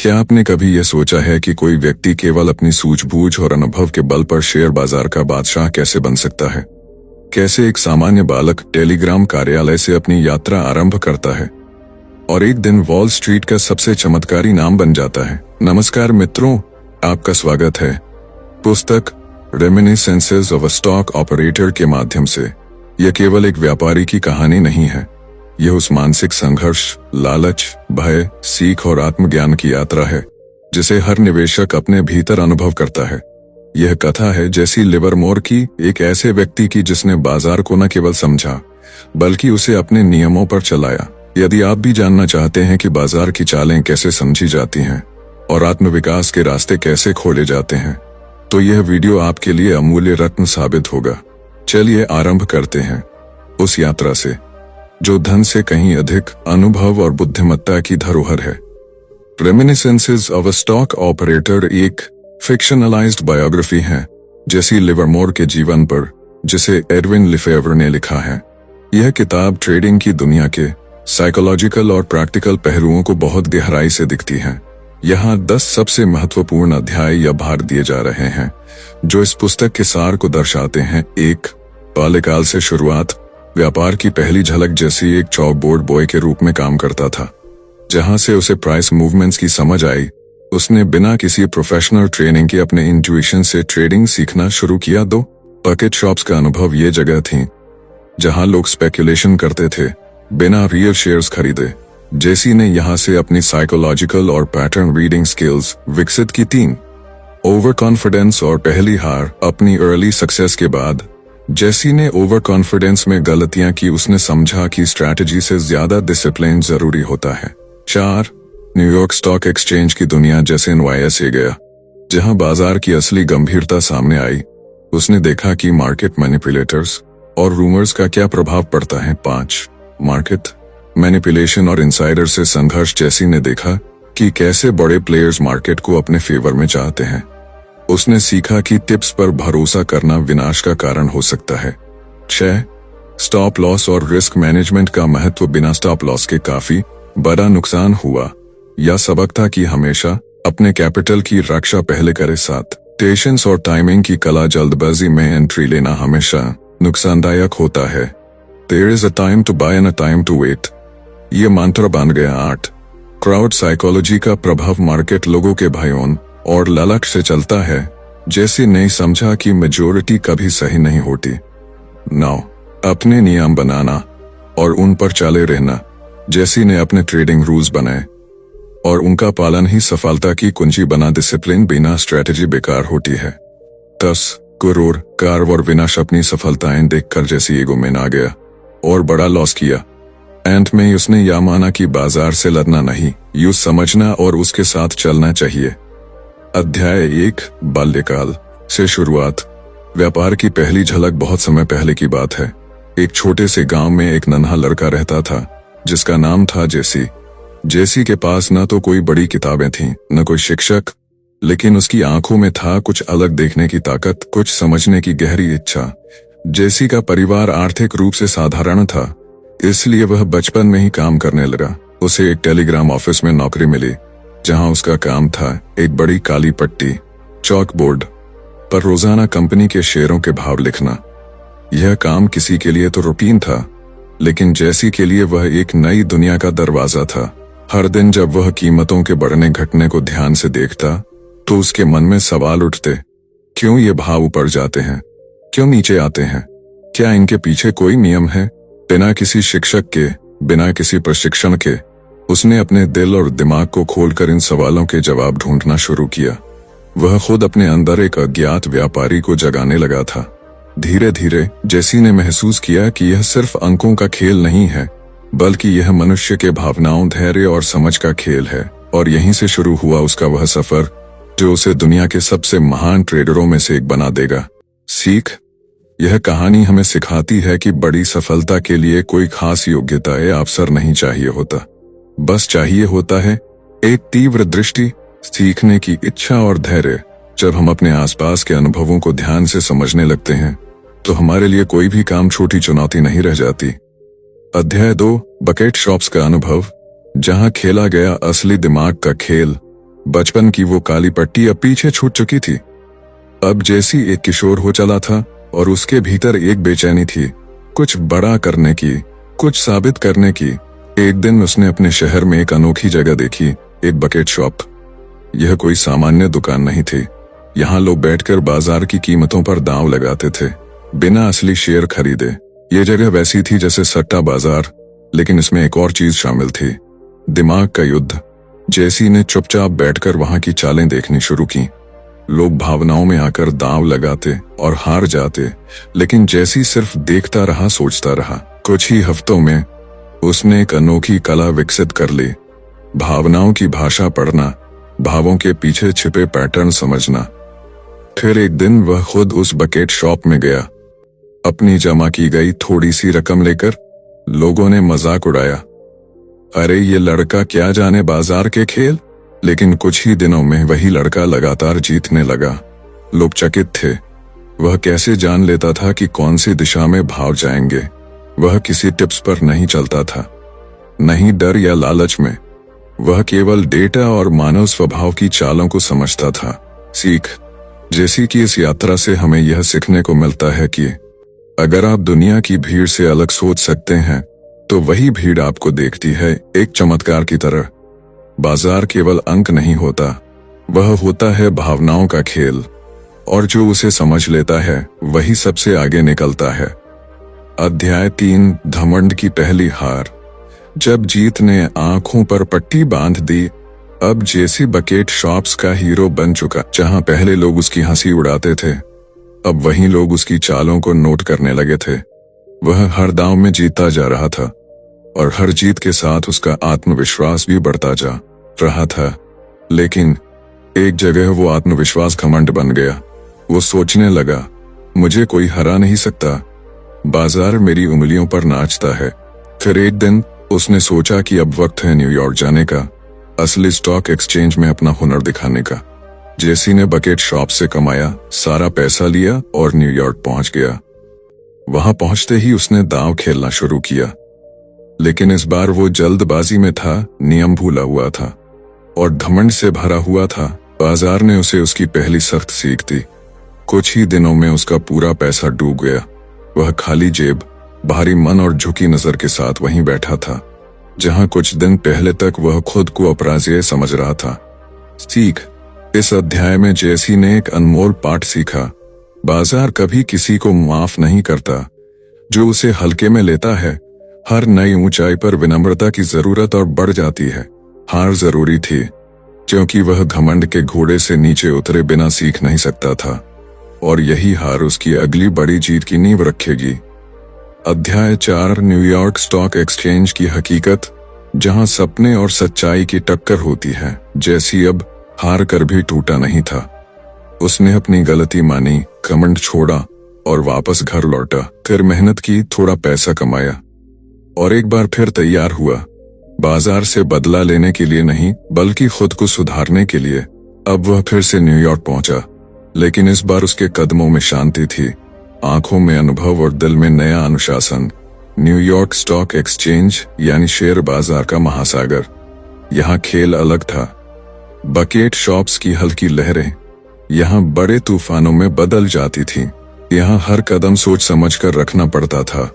क्या आपने कभी यह सोचा है कि कोई व्यक्ति केवल अपनी सूझबूझ और अनुभव के बल पर शेयर बाजार का बादशाह कैसे बन सकता है? कैसे एक सामान्य बालक टेलीग्राम कार्यालय से अपनी यात्रा आरंभ करता है और एक दिन वॉल स्ट्रीट का सबसे चमत्कारी नाम बन जाता है। नमस्कार मित्रों, आपका स्वागत है पुस्तक reminiscences of a stock operator के माध्यम से। यह केवल एक व्यापारी की कहानी नहीं है, यह उस मानसिक संघर्ष, लालच, भय, सीख और आत्मज्ञान की यात्रा है जिसे हर निवेशक अपने भीतर अनुभव करता है। यह कथा है जेसी लिवरमोर की, एक ऐसे व्यक्ति की जिसने बाजार को न केवल समझा बल्कि उसे अपने नियमों पर चलाया। यदि आप भी जानना चाहते हैं कि बाजार की चालें कैसे समझी जाती हैं और आत्मविकास के रास्ते कैसे खोले जाते हैं, तो यह वीडियो आपके लिए अमूल्य रत्न साबित होगा। चलिए आरंभ करते हैं उस यात्रा से जो धन से कहीं अधिक अनुभव और बुद्धिमत्ता की धरोहर है। Reminiscences of a stock operator एक फिक्शनलाइज्ड बायोग्राफी है जेसी लिवरमोर के जीवन पर, जिसे एडविन लिफेवर ने लिखा है। यह किताब ट्रेडिंग की दुनिया के साइकोलॉजिकल और प्रैक्टिकल पहलुओं को बहुत गहराई से दिखती है। यहाँ 10 सबसे महत्वपूर्ण अध्याय या भाग दिए जा रहे हैं जो इस पुस्तक के सार को दर्शाते हैं। 1. बाल्यकाल से शुरुआत। व्यापार की पहली झलक जेसी एक चॉकबोर्ड बॉय के रूप में काम करता था। जहां से उसे प्राइस मूवमेंट्स की समझ आई, उसने बिना किसी प्रोफेशनल ट्रेनिंग के अपने इंट्यूशन से ट्रेडिंग सीखना शुरू किया। 2. बकेट शॉप्स का अनुभव। ये जगह थी जहां लोग स्पेकुलेशन करते थे बिना रियल शेयर्स खरीदे। जेसी ने यहां से अपनी साइकोलॉजिकल और पैटर्न रीडिंग स्किल्स विकसित की। 3. ओवर कॉन्फिडेंस और पहली हार। अपनी अर्ली सक्सेस के बाद जेसी ने ओवर कॉन्फिडेंस में गलतियां की। उसने समझा कि स्ट्रैटेजी से ज्यादा डिसिप्लिन जरूरी होता है। 4. न्यूयॉर्क स्टॉक एक्सचेंज की दुनिया जैसे NYSE गया, जहां बाजार की असली गंभीरता सामने आई। उसने देखा कि मार्केट मैनिपुलेटर्स और रूमर्स का क्या प्रभाव पड़ता है। 5. मार्केट मैनिपुलेशन और इनसाइडर से संघर्ष। जेसी ने देखा कि कैसे बड़े प्लेयर्स मार्केट को अपने फेवर में चाहते हैं। उसने सीखा कि टिप्स पर भरोसा करना विनाश का कारण हो सकता है। 6. स्टॉप लॉस और रिस्क मैनेजमेंट का महत्व। बिना स्टॉप लॉस के काफी बड़ा नुकसान हुआ। यह सबक था कि हमेशा अपने कैपिटल की रक्षा पहले करे। 7. पेशेंस और टाइमिंग की कला। जल्दबाजी में एंट्री लेना हमेशा नुकसानदायक होता है। There is a time to buy and a time to wait। ये मंत्र बन गया। 8. क्राउड साइकोलॉजी का प्रभाव। मार्केट लोगों के भयों और लालच से चलता है। जैसे नहीं समझा कि मेजोरिटी कभी सही नहीं होती। 9. अपने नियम बनाना और उन पर चले रहना। जैसी ने अपने ट्रेडिंग रूल्स बनाए और उनका पालन ही सफलता की कुंजी बना। डिसिप्लिन बिना स्ट्रेटेजी बेकार होती है। 10. गुरूर, गर्व और विनाश। अपनी सफलताएं देखकर जैसी ईगो में आ गया और बड़ा लॉस किया। एंड में उसने यह माना कि बाजार से लड़ना नहीं, यूं समझना और उसके साथ चलना चाहिए। अध्याय 1. बाल्यकाल से शुरुआत। व्यापार की पहली झलक बहुत समय पहले की बात है। एक छोटे से गांव में एक नन्हा लड़का रहता था जिसका नाम था जेसी। जेसी के पास न तो कोई बड़ी किताबें थीं, न कोई शिक्षक, लेकिन उसकी आंखों में था कुछ अलग देखने की ताकत, कुछ समझने की गहरी इच्छा। जेसी का परिवार आर्थिक रूप से साधारण था, इसलिए वह बचपन में ही काम करने लगा। उसे एक टेलीग्राम ऑफिस में नौकरी मिली जहां उसका काम था एक बड़ी काली पट्टी चॉकबोर्ड पर रोजाना कंपनी के शेयरों के भाव लिखना। यह काम किसी के लिए तो रूटीन था, लेकिन जेसी के लिए वह एक नई दुनिया का दरवाजा था। हर दिन जब वह कीमतों के बढ़ने घटने को ध्यान से देखता तो उसके मन में सवाल उठते, क्यों ये भाव ऊपर जाते हैं, क्यों नीचे आते हैं, क्या इनके पीछे कोई नियम है? बिना किसी शिक्षक के, बिना किसी प्रशिक्षण के उसने अपने दिल और दिमाग को खोलकर इन सवालों के जवाब ढूंढना शुरू किया। वह खुद अपने अंदर एक अज्ञात व्यापारी को जगाने लगा था। धीरे धीरे जेसी ने महसूस किया कि यह सिर्फ अंकों का खेल नहीं है, बल्कि यह मनुष्य के भावनाओं, धैर्य और समझ का खेल है। और यहीं से शुरू हुआ उसका वह सफर जो उसे दुनिया के सबसे महान ट्रेडरों में से एक बना देगा। सीख। यह कहानी हमें सिखाती है कि बड़ी सफलता के लिए कोई खास योग्यता या अवसर नहीं चाहिए होता, बस चाहिए होता है एक तीव्र दृष्टि, सीखने की इच्छा और धैर्य। जब हम अपने आसपास के अनुभवों को ध्यान से समझने लगते हैं तो हमारे लिए कोई भी काम छोटी चुनौती नहीं रह जाती। अध्याय 2. बकेट शॉप्स का अनुभव। जहां खेला गया असली दिमाग का खेल। बचपन की वो काली पट्टी अब पीछे छूट चुकी थी। अब जैसी एक किशोर हो चला था और उसके भीतर एक बेचैनी थी, कुछ बड़ा करने की, कुछ साबित करने की। एक दिन उसने अपने शहर में एक अनोखी जगह देखी, एक बकेट शॉप। यह कोई सामान्य दुकान नहीं थी। यहाँ लोग बैठकर बाजार की कीमतों पर दांव लगाते थे, बिना असली शेयर खरीदे। ये जगह वैसी थी जैसे सट्टा बाजार, लेकिन इसमें एक और चीज शामिल थी, दिमाग का युद्ध। जैसी ने चुपचाप बैठकर वहां की चालें देखनी शुरू की। लोग भावनाओं में आकर दांव लगाते और हार जाते, लेकिन जैसी सिर्फ देखता रहा, सोचता रहा। कुछ ही हफ्तों में उसने एक अनोखी कला विकसित कर ली, भावनाओं की भाषा पढ़ना, भावों के पीछे छिपे पैटर्न समझना। फिर एक दिन वह खुद उस बकेट शॉप में गया, अपनी जमा की गई थोड़ी सी रकम लेकर। लोगों ने मजाक उड़ाया, अरे ये लड़का क्या जाने बाजार के खेल। लेकिन कुछ ही दिनों में वही लड़का लगातार जीतने लगा। लोग चकित थे। वह कैसे जान लेता था कि कौन सी दिशा में भाव जाएंगे। वह किसी टिप्स पर नहीं चलता था, नहीं डर या लालच में। वह केवल डेटा और मानव स्वभाव की चालों को समझता था। सीख। जैसी कि इस यात्रा से हमें यह सीखने को मिलता है कि अगर आप दुनिया की भीड़ से अलग सोच सकते हैं, तो वही भीड़ आपको देखती है एक चमत्कार की तरह। बाजार केवल अंक नहीं होता, वह होता है भावनाओं का खेल, और जो उसे समझ लेता है वही सबसे आगे निकलता है। अध्याय 3, घमंड की पहली हार। जब जीत ने आंखों पर पट्टी बांध दी, अब जैसी बकेट शॉप्स का हीरो बन चुका। जहां पहले लोग उसकी हंसी उड़ाते थे, अब वही लोग उसकी चालों को नोट करने लगे थे। वह हर दांव में जीतता जा रहा था, और हर जीत के साथ उसका आत्मविश्वास भी बढ़ता जा रहा था। लेकिन एक जगह वो आत्मविश्वास घमंड बन गया। वो सोचने लगा, मुझे कोई हरा नहीं सकता, बाजार मेरी उंगलियों पर नाचता है। फिर एक दिन उसने सोचा कि अब वक्त है न्यूयॉर्क जाने का, असली स्टॉक एक्सचेंज में अपना हुनर दिखाने का। जैसी ने बकेट शॉप से कमाया सारा पैसा लिया और न्यूयॉर्क पहुंच गया। वहां पहुंचते ही उसने दांव खेलना शुरू किया, लेकिन इस बार वो जल्दबाजी में था, नियम भूला हुआ था और घमंड से भरा हुआ था। बाजार ने उसे उसकी पहली सख्त सीख दी। कुछ ही दिनों में उसका पूरा पैसा डूब गया। वह खाली जेब, भारी मन और झुकी नजर के साथ वहीं बैठा था, जहां कुछ दिन पहले तक वह खुद को अपराजेय समझ रहा था। सीख। इस अध्याय में जैसी ने एक अनमोल पाठ सीखा। बाजार कभी किसी को माफ नहीं करता जो उसे हल्के में लेता है। हर नई ऊंचाई पर विनम्रता की जरूरत और बढ़ जाती है। हार जरूरी थी, क्योंकि वह घमंड के घोड़े से नीचे उतरे बिना सीख नहीं सकता था, और यही हार उसकी अगली बड़ी जीत की नींव रखेगी। अध्याय 4, न्यूयॉर्क स्टॉक एक्सचेंज की हकीकत, जहां सपने और सच्चाई की टक्कर होती है। जैसी अब हार कर भी टूटा नहीं था। उसने अपनी गलती मानी, घमंड छोड़ा और वापस घर लौटा। फिर मेहनत की, थोड़ा पैसा कमाया और एक बार फिर तैयार हुआ, बाजार से बदला लेने के लिए नहीं, बल्कि खुद को सुधारने के लिए। अब वह फिर से न्यूयॉर्क पहुंचा, लेकिन इस बार उसके कदमों में शांति थी, आंखों में अनुभव और दिल में नया अनुशासन। न्यूयॉर्क स्टॉक एक्सचेंज यानी शेयर बाजार का महासागर। यहाँ खेल अलग था। बकेट शॉप्स की हल्की लहरें यहाँ बड़े तूफानों में बदल जाती थीं। यहाँ हर कदम सोच समझ कर रखना पड़ता था,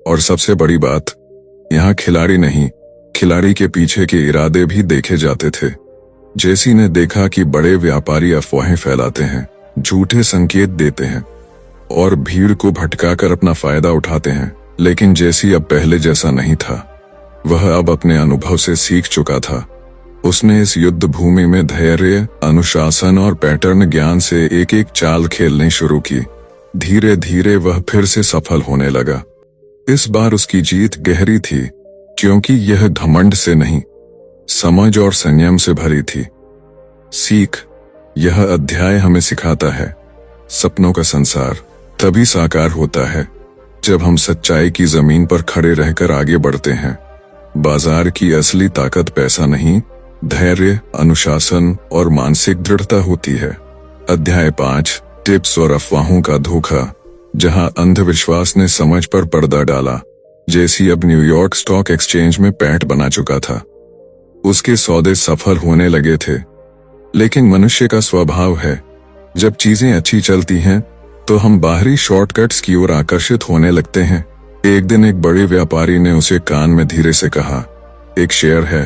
और सबसे बड़ी बात, यहाँ खिलाड़ी नहीं, खिलाड़ी के पीछे के इरादे भी देखे जाते थे। जैसी ने देखा कि बड़े व्यापारी अफवाहें फैलाते हैं, झूठे संकेत देते हैं और भीड़ को भटकाकर अपना फायदा उठाते हैं। लेकिन जैसी अब पहले जैसा नहीं था। वह अब अपने अनुभव से सीख चुका था। उसने इस युद्ध भूमि में धैर्य, अनुशासन और पैटर्न ज्ञान से एक एक चाल खेलनी शुरू की। धीरे धीरे वह फिर से सफल होने लगा। इस बार उसकी जीत गहरी थी, क्योंकि यह घमंड से नहीं, समझ और संयम से भरी थी। सीख। यह अध्याय हमें सिखाता है, सपनों का संसार तभी साकार होता है जब हम सच्चाई की जमीन पर खड़े रहकर आगे बढ़ते हैं। बाजार की असली ताकत पैसा नहीं, धैर्य, अनुशासन और मानसिक दृढ़ता होती है। अध्याय 5, टिप्स और अफवाहों का धोखा, जहां अंधविश्वास ने समझ पर पर्दा डाला। जैसी अब न्यूयॉर्क स्टॉक एक्सचेंज में पैठ बना चुका था। उसके सौदे सफल होने लगे थे, लेकिन मनुष्य का स्वभाव है, जब चीजें अच्छी चलती हैं तो हम बाहरी शॉर्टकट्स की ओर आकर्षित होने लगते हैं। एक दिन एक बड़े व्यापारी ने उसे कान में धीरे से कहा, एक शेयर है,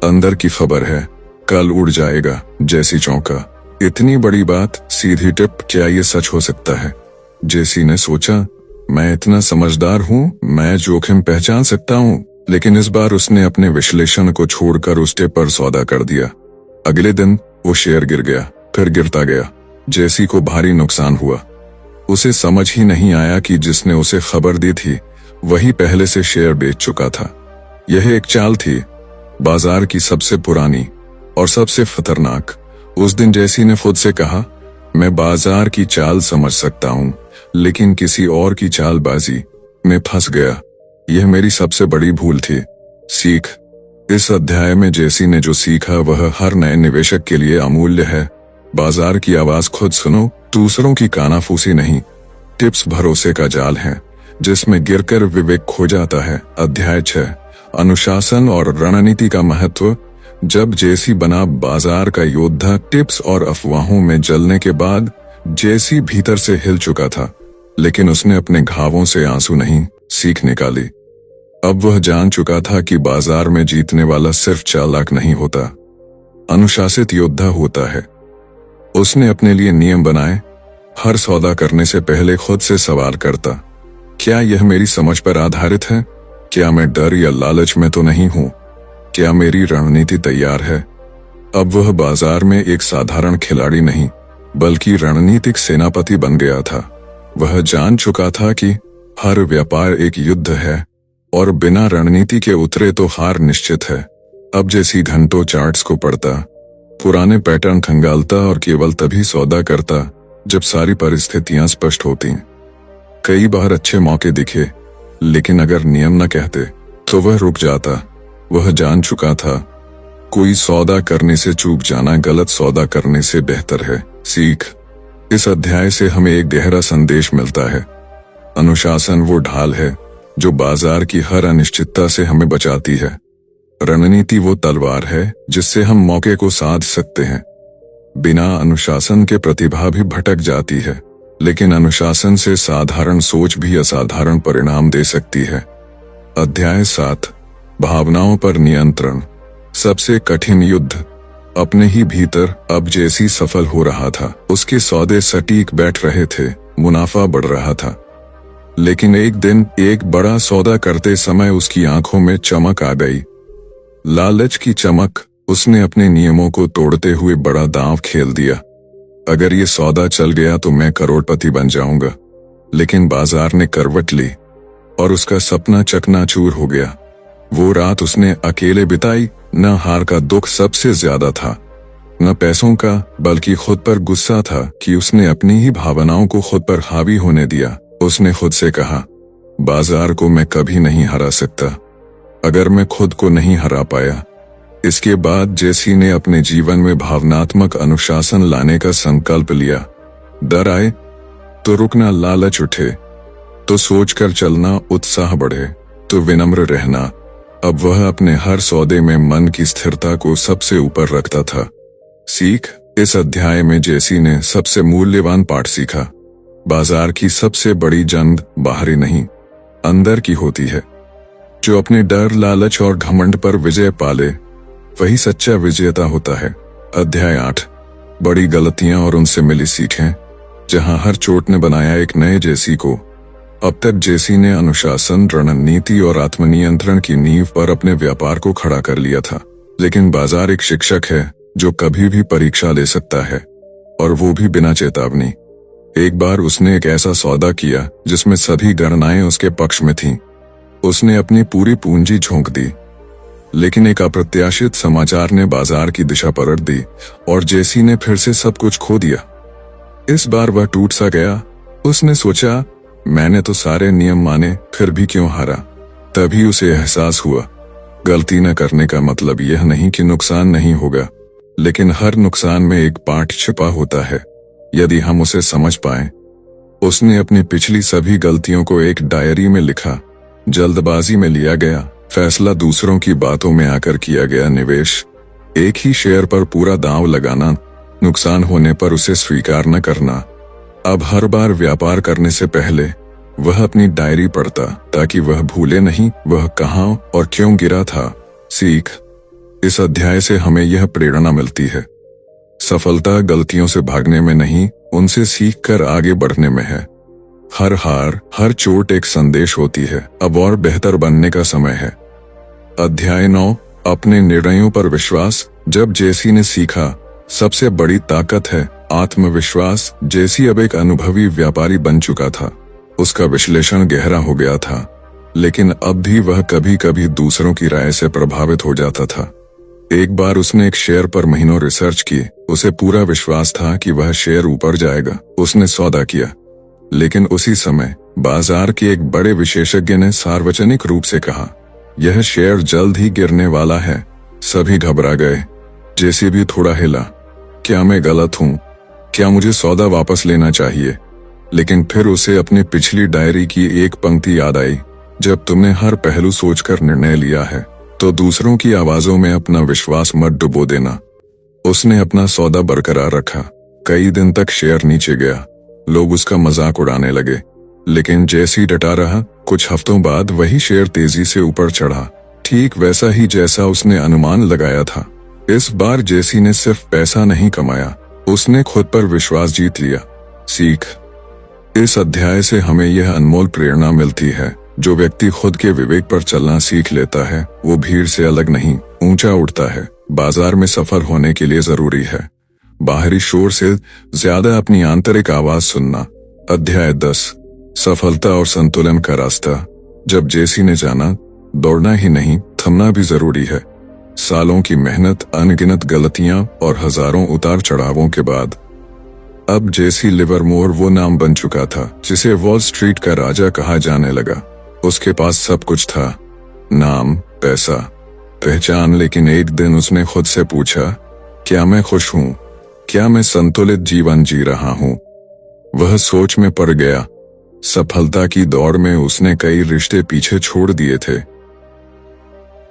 अंदर की खबर है, कल उड़ जाएगा। जैसी चौंका, इतनी बड़ी बात, सीधी टिप, क्या ये सच हो सकता है? जेसी ने सोचा, मैं इतना समझदार हूँ, मैं जोखिम पहचान सकता हूँ। लेकिन इस बार उसने अपने विश्लेषण को छोड़कर उस टिप पर सौदा कर दिया। अगले दिन वो शेयर गिर गया, फिर गिरता गया। जेसी को भारी नुकसान हुआ। उसे समझ ही नहीं आया कि जिसने उसे खबर दी थी वही पहले से शेयर बेच चुका था। यह एक चाल थी, बाजार की सबसे पुरानी और सबसे खतरनाक। उस दिन जेसी ने खुद से कहा, मैं बाजार की चाल समझ सकता हूँ, लेकिन किसी और की चालबाजी में फंस गया। यह मेरी सबसे बड़ी भूल थी। सीख। इस अध्याय में जेसी ने जो सीखा वह हर नए निवेशक के लिए अमूल्य है। बाजार की आवाज खुद सुनो, दूसरों की कानाफूसी नहीं। टिप्स भरोसे का जाल है जिसमें गिरकर विवेक खो जाता है। अध्याय 6, अनुशासन और रणनीति का महत्व। जब जेसी बना बाजार का योद्धा, टिप्स और अफवाहों में जलने के बाद जेसी भीतर से हिल चुका था, लेकिन उसने अपने घावों से आंसू नहीं, सीख निकाली। अब वह जान चुका था कि बाजार में जीतने वाला सिर्फ चालाक नहीं होता, अनुशासित योद्धा होता है। उसने अपने लिए नियम बनाए। हर सौदा करने से पहले खुद से सवाल करता, क्या यह मेरी समझ पर आधारित है? क्या मैं डर या लालच में तो नहीं हूं? क्या मेरी रणनीति तैयार है? अब वह बाजार में एक साधारण खिलाड़ी नहीं, बल्कि रणनीतिक सेनापति बन गया था। वह जान चुका था कि हर व्यापार एक युद्ध है और बिना रणनीति के उतरे तो हार निश्चित है। अब जैसी घंटों चार्ट्स को पढ़ता, पुराने पैटर्न खंगालता और केवल तभी सौदा करता जब सारी परिस्थितियां स्पष्ट होती। कई बार अच्छे मौके दिखे, लेकिन अगर नियम न कहते तो वह रुक जाता। वह जान चुका था, कोई सौदा करने से चूक जाना गलत सौदा करने से बेहतर है। सीख। इस अध्याय से हमें एक गहरा संदेश मिलता है। अनुशासन वो ढाल है जो बाजार की हर अनिश्चितता से हमें बचाती है। रणनीति वो तलवार है जिससे हम मौके को साध सकते हैं। बिना अनुशासन के प्रतिभा भी भटक जाती है, लेकिन अनुशासन से साधारण सोच भी असाधारण परिणाम दे सकती है। अध्याय 7, भावनाओं पर नियंत्रण। सबसे कठिन युद्ध अपने ही भीतर। अब जेसी सफल हो रहा था, उसके सौदे सटीक बैठ रहे थे, मुनाफा बढ़ रहा था। लेकिन एक दिन एक बड़ा सौदा करते समय उसकी आंखों में चमक आ गई, लालच की चमक। उसने अपने नियमों को तोड़ते हुए बड़ा दांव खेल दिया। अगर ये सौदा चल गया तो मैं करोड़पति बन जाऊंगा। लेकिन बाजार ने करवट ली और उसका सपना चकनाचूर हो गया। वो रात उसने अकेले बिताई। न हार का दुख सबसे ज्यादा था, न पैसों का, बल्कि खुद पर गुस्सा था कि उसने अपनी ही भावनाओं को खुद पर हावी होने दिया। उसने खुद से कहा, बाजार को मैं कभी नहीं हरा सकता अगर मैं खुद को नहीं हरा पाया। इसके बाद जेसी ने अपने जीवन में भावनात्मक अनुशासन लाने का संकल्प लिया। डर आए तो रुकना, लालच उठे तो सोचकर चलना, उत्साह बढ़े तो विनम्र रहना। अब वह अपने हर सौदे में मन की स्थिरता को सबसे ऊपर रखता था। सीख। इस अध्याय में जेसी ने सबसे मूल्यवान पाठ सीखा। बाजार की सबसे बड़ी जंग बाहरी नहीं, अंदर की होती है। जो अपने डर, लालच और घमंड पर विजय पाले वही सच्चा विजेता होता है। अध्याय 8, बड़ी गलतियां और उनसे मिली सीखें। जहां हर चोट ने बनाया एक नए जेसी को। अब तक जेसी ने अनुशासन, रणनीति और आत्मनियंत्रण की नींव पर अपने व्यापार को खड़ा कर लिया था। लेकिन बाजार एक शिक्षक है जो कभी भी परीक्षा ले सकता है, और वो भी बिना चेतावनी। एक बार उसने एक ऐसा सौदा किया जिसमें सभी गणनाएं उसके पक्ष में थीं। उसने अपनी पूरी पूंजी झोंक दी, लेकिन एक अप्रत्याशित समाचार ने बाजार की दिशा पलट दी और जेसी ने फिर से सब कुछ खो दिया। इस बार वह टूट सा गया। उसने सोचा, मैंने तो सारे नियम माने, फिर भी क्यों हारा? तभी उसे एहसास हुआ, गलती न करने का मतलब यह नहीं कि नुकसान नहीं होगा, लेकिन हर नुकसान में एक पाठ छिपा होता है, यदि हम उसे समझ पाएं। उसने अपनी पिछली सभी गलतियों को एक डायरी में लिखा। जल्दबाजी में लिया गया फैसला, दूसरों की बातों में आकर किया गया निवेश, एक ही शेयर पर पूरा दांव लगाना, नुकसान होने पर उसे स्वीकार न करना। अब हर बार व्यापार करने से पहले वह अपनी डायरी पढ़ता ताकि वह भूले नहीं वह कहाँ और क्यों गिरा था। सीख, इस अध्याय से हमें यह प्रेरणा मिलती है, सफलता गलतियों से भागने में नहीं, उनसे सीख कर आगे बढ़ने में है। हर हार, हर चोट एक संदेश होती है, अब और बेहतर बनने का समय है। अध्याय 9, अपने निर्णयों पर विश्वास। जब जेसी ने सीखा सबसे बड़ी ताकत है आत्मविश्वास, जेसी अब एक अनुभवी व्यापारी बन चुका था। उसका विश्लेषण गहरा हो गया था, लेकिन अब भी वह कभी कभी दूसरों की राय से प्रभावित हो जाता था। एक बार उसने एक शेयर पर महीनों रिसर्च की, उसे पूरा विश्वास था कि वह शेयर ऊपर जाएगा। उसने सौदा किया, लेकिन उसी समय बाजार के एक बड़े विशेषज्ञ ने सार्वजनिक रूप से कहा, यह शेयर जल्द ही गिरने वाला है। सभी घबरा गए, जेसी भी थोड़ा हिला। क्या मैं गलत हूं? क्या मुझे सौदा वापस लेना चाहिए? लेकिन फिर उसे अपनी पिछली डायरी की एक पंक्ति याद आई, जब तुमने हर पहलू सोचकर निर्णय लिया है तो दूसरों की आवाजों में अपना विश्वास मत डुबो देना। उसने अपना सौदा बरकरार रखा। कई दिन तक शेयर नीचे गया, लोग उसका मजाक उड़ाने लगे, लेकिन जेसी डटा रहा। कुछ हफ्तों बाद वही शेयर तेजी से ऊपर चढ़ा, ठीक वैसा ही जैसा उसने अनुमान लगाया था। इस बार जेसी ने सिर्फ पैसा नहीं कमाया, उसने खुद पर विश्वास जीत लिया। सीख, इस अध्याय से हमें यह अनमोल प्रेरणा मिलती है, जो व्यक्ति खुद के विवेक पर चलना सीख लेता है वो भीड़ से अलग नहीं, ऊंचा उठता है। बाजार में सफल होने के लिए जरूरी है बाहरी शोर से ज्यादा अपनी आंतरिक आवाज सुनना। अध्याय 10, सफलता और संतुलन का रास्ता। जब जेसी ने जाना दौड़ना ही नहीं, थमना भी जरूरी है। सालों की मेहनत, अनगिनत गलतियां और हजारों उतार चढ़ावों के बाद अब जेसी लिवरमोर वो नाम बन चुका था जिसे वॉल स्ट्रीट का राजा कहा जाने लगा। उसके पास सब कुछ था, नाम, पैसा, पहचान, लेकिन एक दिन उसने खुद से पूछा, क्या मैं खुश हूं? क्या मैं संतुलित जीवन जी रहा हूं? वह सोच में पड़ गया। सफलता की दौड़ में उसने कई रिश्ते पीछे छोड़ दिए थे,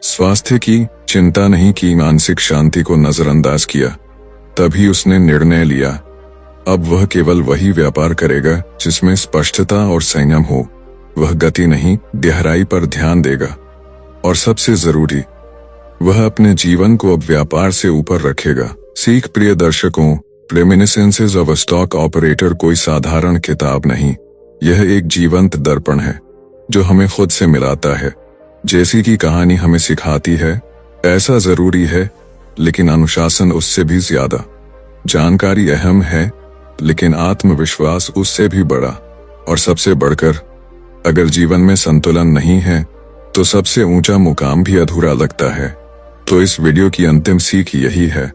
स्वास्थ्य की चिंता नहीं की, मानसिक शांति को नजरअंदाज किया। तभी उसने निर्णय लिया, अब वह केवल वही व्यापार करेगा जिसमें स्पष्टता और संयम हो। वह गति नहीं, गहराई पर ध्यान देगा। और सबसे जरूरी, वह अपने जीवन को अब व्यापार से ऊपर रखेगा। सीख, प्रिय दर्शकों, reminiscences of a stock operator कोई साधारण किताब नहीं, यह एक जीवंत दर्पण है जो हमें खुद से मिलाता है। जेसी की कहानी हमें सिखाती है, ऐसा जरूरी है लेकिन अनुशासन उससे भी ज्यादा। जानकारी अहम है लेकिन आत्मविश्वास उससे भी बड़ा। और सबसे बढ़कर, अगर जीवन में संतुलन नहीं है तो सबसे ऊंचा मुकाम भी अधूरा लगता है। तो इस वीडियो की अंतिम सीख यही है,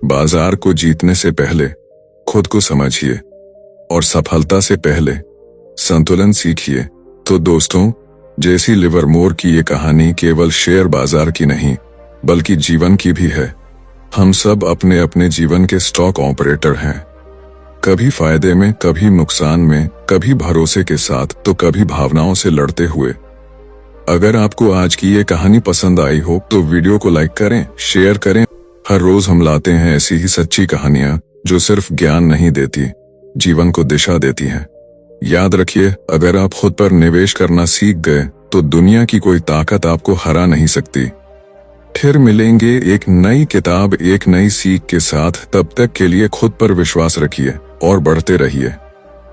बाजार को जीतने से पहले खुद को समझिए और सफलता से पहले संतुलन सीखिए। तो दोस्तों, जेसी लिवरमोर की ये कहानी केवल शेयर बाजार की नहीं बल्कि जीवन की भी है। हम सब अपने अपने जीवन के स्टॉक ऑपरेटर हैं, कभी फायदे में, कभी नुकसान में, कभी भरोसे के साथ तो कभी भावनाओं से लड़ते हुए। अगर आपको आज की ये कहानी पसंद आई हो तो वीडियो को लाइक करें, शेयर करें। हर रोज हम लाते हैं ऐसी ही सच्ची कहानियां जो सिर्फ ज्ञान नहीं देती, जीवन को दिशा देती हैं। याद रखिए, अगर आप खुद पर निवेश करना सीख गए तो दुनिया की कोई ताकत आपको हरा नहीं सकती। फिर मिलेंगे एक नई किताब, एक नई सीख के साथ। तब तक के लिए खुद पर विश्वास रखिए और बढ़ते रहिए।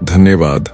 धन्यवाद।